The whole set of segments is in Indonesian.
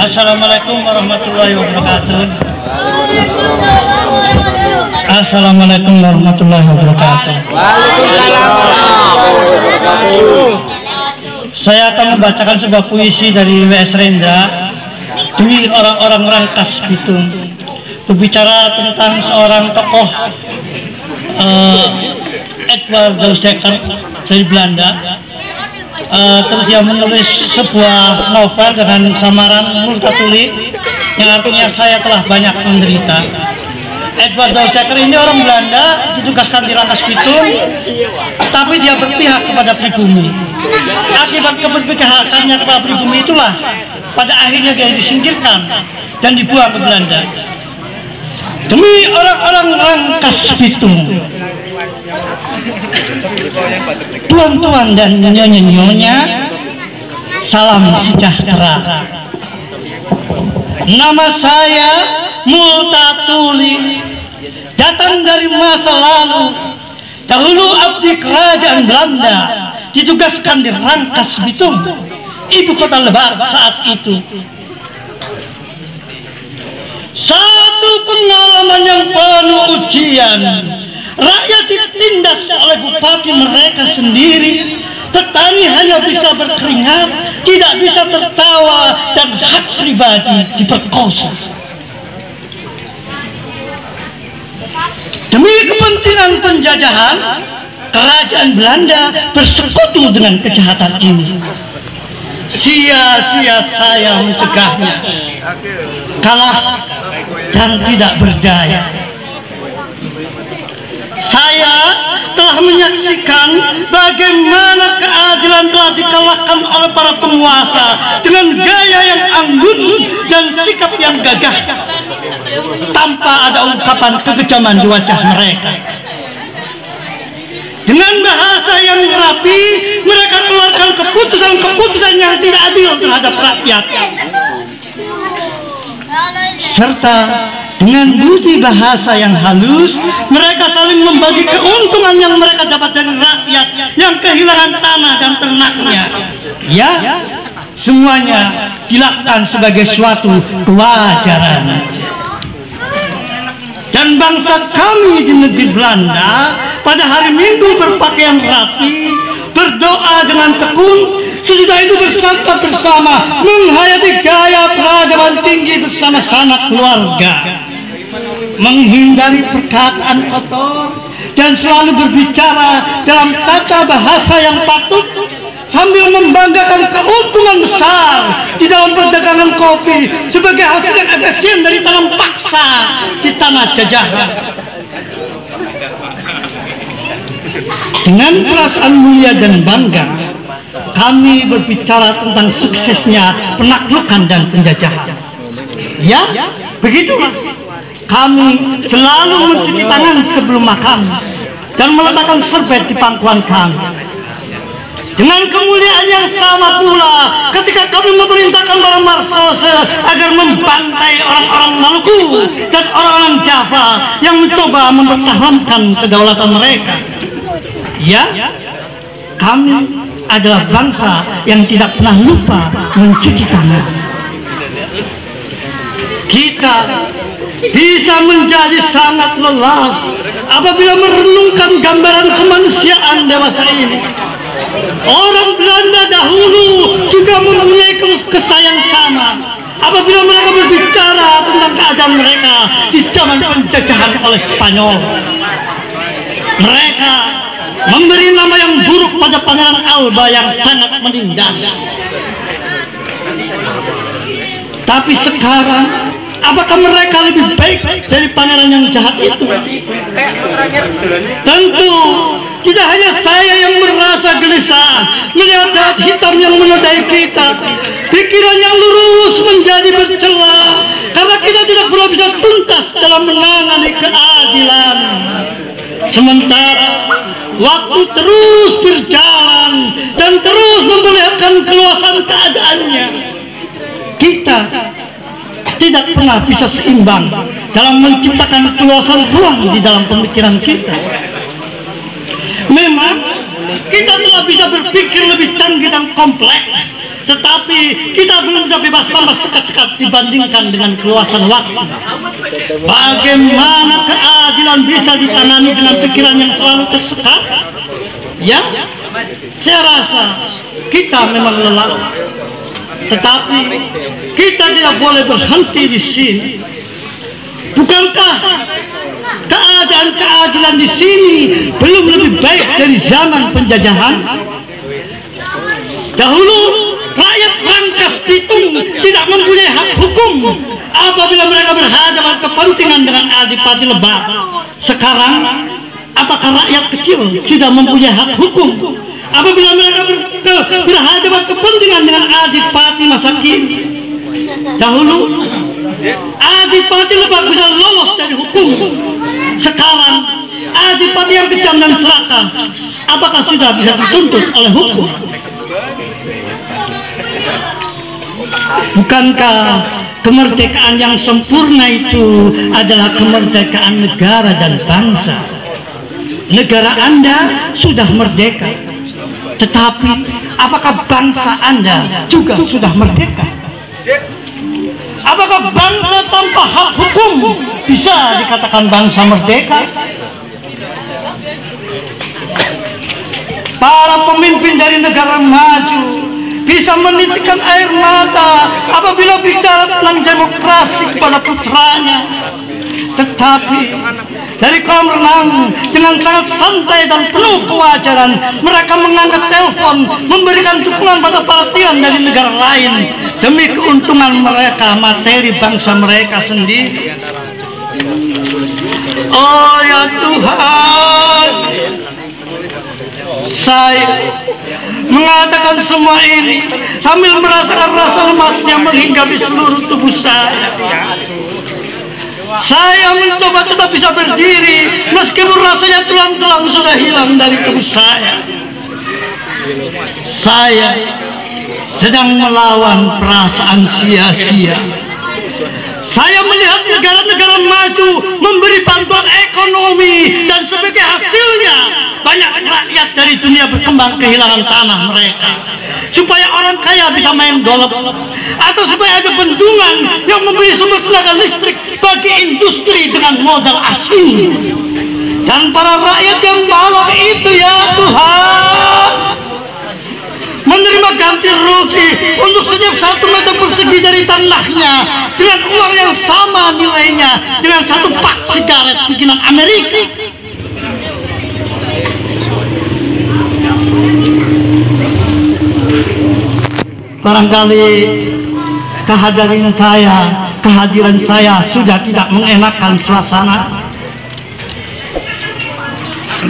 Assalamualaikum warahmatullahi wabarakatuh. Assalamualaikum warahmatullahi wabarakatuh. Saya akan membacakan sebuah puisi dari W.S. Rendra demi orang-orang Rangkas Bitung, berbicara tentang seorang tokoh Edward Douwsdekker dari Belanda. Terus dia menulis sebuah novel dengan samaran Multatuli yang artinya saya telah banyak menderita. Edward Douwsdekker ini orang Belanda, ditugaskan di Rangkas Bitung, tapi dia berpihak kepada pribumi. Akibat keberpihakannya kepada pribumi itulah pada akhirnya dia disingkirkan dan dibuang ke Belanda. Demi orang-orang Rangkas Bitung, tuan-tuan dan nyonya-nyonya, salam sejahtera. Nama saya Multatuli, datang dari masa lalu. Dahulu abdi kerajaan Belanda, ditugaskan di Rangkas Bitung, ibu kota Lebak saat itu. Satu pengalaman yang penuh ujian. Rakyat ditindas oleh bupati mereka sendiri. Petani hanya bisa berkeringat, tidak bisa tertawa, dan hak pribadi diperkosa. Demi kepentingan penjajahan, kerajaan Belanda bersekutu dengan kejahatan ini. Sia-sia saya mencegahnya, kalah dan tidak berdaya. Saya telah menyaksikan bagaimana keadilan telah dikalahkan oleh para penguasa dengan gaya yang anggun dan sikap yang gagah, tanpa ada ungkapan kekejaman di wajah mereka. Dengan bahasa yang rapi, mereka keluarkan keputusan-keputusan yang tidak adil terhadap rakyat. Serta dengan budi bahasa yang halus, mereka saling membagi keuntungan yang mereka dapat dari rakyat yang kehilangan tanah dan ternaknya. Ya, semuanya dilakukan sebagai suatu kewajaran. Dan bangsa kami di negeri Belanda pada hari Minggu berpakaian rapi, berdoa dengan tekun, sesudah itu bersantap bersama, menghayati gaya peradaban tinggi bersama sanak keluarga, menghindari perkataan kotor dan selalu berbicara dalam tata bahasa yang patut, sambil membanggakan keuntungan besar di dalam perdagangan kopi sebagai hasil yang efisien dari tanam paksa di tanah jajahan. Dengan perasaan mulia dan bangga, kami berbicara tentang suksesnya penaklukan dan penjajahan. Ya, begitulah. Kami selalu mencuci tangan sebelum makan dan meletakkan serbet di pangkuan kami. Dengan kemuliaan yang sama pula ketika kami memerintahkan para marsose agar membantai orang-orang Maluku dan orang-orang Java yang mencoba mempertahankan kedaulatan mereka. Ya, kami adalah bangsa yang tidak pernah lupa mencuci tangan. Kita bisa menjadi sangat lelah apabila merenungkan gambaran kemanusiaan dewasa ini. Orang Belanda dahulu juga mempunyai kesah yang sama apabila mereka berbicara tentang keadaan mereka di zaman penjajahan oleh Spanyol. Mereka memberi nama yang buruk pada Pangeran Alba yang sangat menindas. Tapi sekarang, apakah mereka lebih baik dari pangeran yang jahat itu? Tentu tidak hanya saya yang merasa gelisah melihat dahat hitam yang menodai kita. Pikiran yang lurus menjadi bercela karena kita tidak pernah bisa tuntas dalam menangani keadilan. Sementara waktu terus berjalan dan terus memperlihatkan keluasan keadaannya, kita tidak pernah bisa seimbang dalam menciptakan keluasan ruang di dalam pemikiran kita. Memang kita telah bisa berpikir lebih canggih dan kompleks, tetapi kita belum bisa bebas tambah sekat-sekat dibandingkan dengan keluasan waktu. Bagaimana keadilan bisa ditangani dengan pikiran yang selalu tersekat? Ya, saya rasa kita memang lelah, tetapi kita tidak boleh berhenti di sini. Bukankah keadaan-keadilan di sini belum lebih baik dari zaman penjajahan? Dahulu rakyat Rangkas Bitung tidak mempunyai hak hukum apabila mereka berhadapan kepentingan dengan Adipati Lebak. Sekarang apakah rakyat kecil sudah mempunyai hak hukum apabila mereka berhadapan kepentingan dengan Adipati masa kini? Dahulu Adipati Lebak bisa lolos dari hukum. Sekarang Adipati yang kejam dan serakah, apakah sudah bisa dituntut oleh hukum? Bukankah kemerdekaan yang sempurna itu adalah kemerdekaan negara dan bangsa? Negara Anda sudah merdeka, tetapi apakah bangsa Anda juga sudah merdeka? Apakah bangsa tanpa hak hukum bisa dikatakan bangsa merdeka? Para pemimpin dari negara maju bisa menitikkan air mata apabila bicara tentang demokrasi kepada putranya, tetapi dari kolam renang dengan sangat santai dan penuh kewajaran mereka mengangkat telepon memberikan dukungan pada partian dari negara lain demi keuntungan mereka, materi bangsa mereka sendiri. Oh ya Tuhan, saya mengatakan semua ini sambil merasakan rasa lemasnya menghinggapi seluruh tubuh saya. Saya mencoba tetap bisa berdiri meskipun rasanya tulang-tulang sudah hilang dari tubuh saya. Saya sedang melawan perasaan sia-sia. Saya melihat negara-negara maju memberi bantuan ekonomi dan sebagai hasilnya banyak rakyat dari dunia berkembang kehilangan tanah mereka supaya orang kaya bisa main golf, atau supaya ada bendungan yang memberi sumber tenaga listrik bagi industri dengan modal asing. Dan para rakyat yang malang itu ya Tuhan menerima ganti rugi untuk setiap 1 meter persegi dari tanahnya dengan uang yang sama nilainya dengan 1 pak sigaret bikinan Amerika. Barangkali kehadiran saya sudah tidak mengenakan suasana.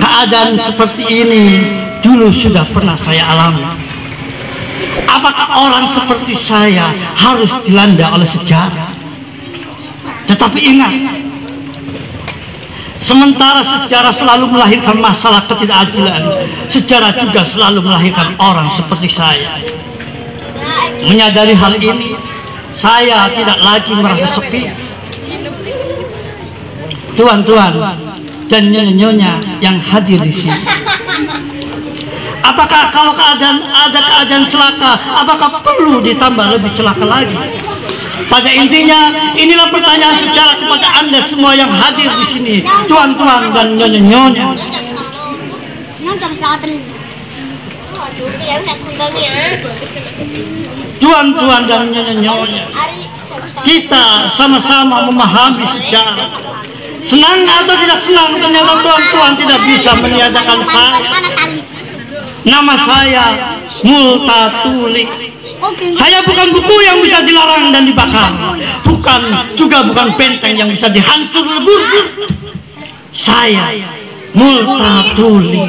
Keadaan seperti ini dulu sudah pernah saya alami. Apakah orang seperti saya harus dilanda oleh sejarah? Tetapi ingat, sementara sejarah selalu melahirkan masalah ketidakadilan, sejarah juga selalu melahirkan orang seperti saya. Menyadari hal ini, saya tidak lagi merasa sepi. Tuan-tuan dan nyonya yang hadir di sini, apakah kalau ada keadaan celaka, apakah perlu ditambah lebih celaka lagi? Pada intinya, inilah pertanyaan sejarah kepada Anda semua yang hadir di sini, tuan-tuan dan nyonya-nyonya. Tuan-tuan dan nyonya-nyonya, kita sama-sama memahami sejarah. Senang atau tidak senang, ternyata tuan-tuan tidak bisa meniadakan saya. Nama saya Multatuli. Saya bukan buku yang bisa dilarang dan dibakar, bukan benteng yang bisa dihancur lebur. Saya Multatuli,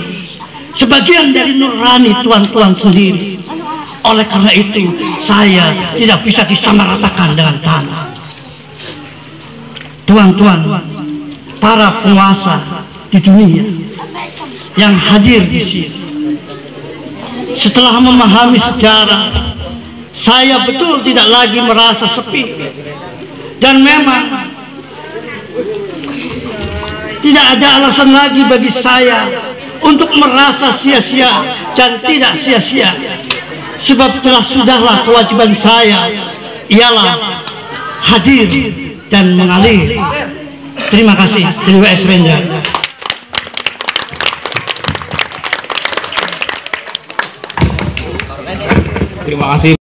sebagian dari nurani tuan-tuan sendiri. Oleh karena itu, saya tidak bisa disamaratakan dengan tanah. Tuan-tuan, para penguasa di dunia yang hadir di sini, setelah memahami sejarah, saya betul tidak lagi merasa sepi. Dan memang tidak ada alasan lagi bagi saya untuk merasa sia-sia dan tidak sia-sia. sebab sudahlah kewajiban saya ialah hadir dan mengalir. Terima kasih dari WS Rendra. Terima kasih.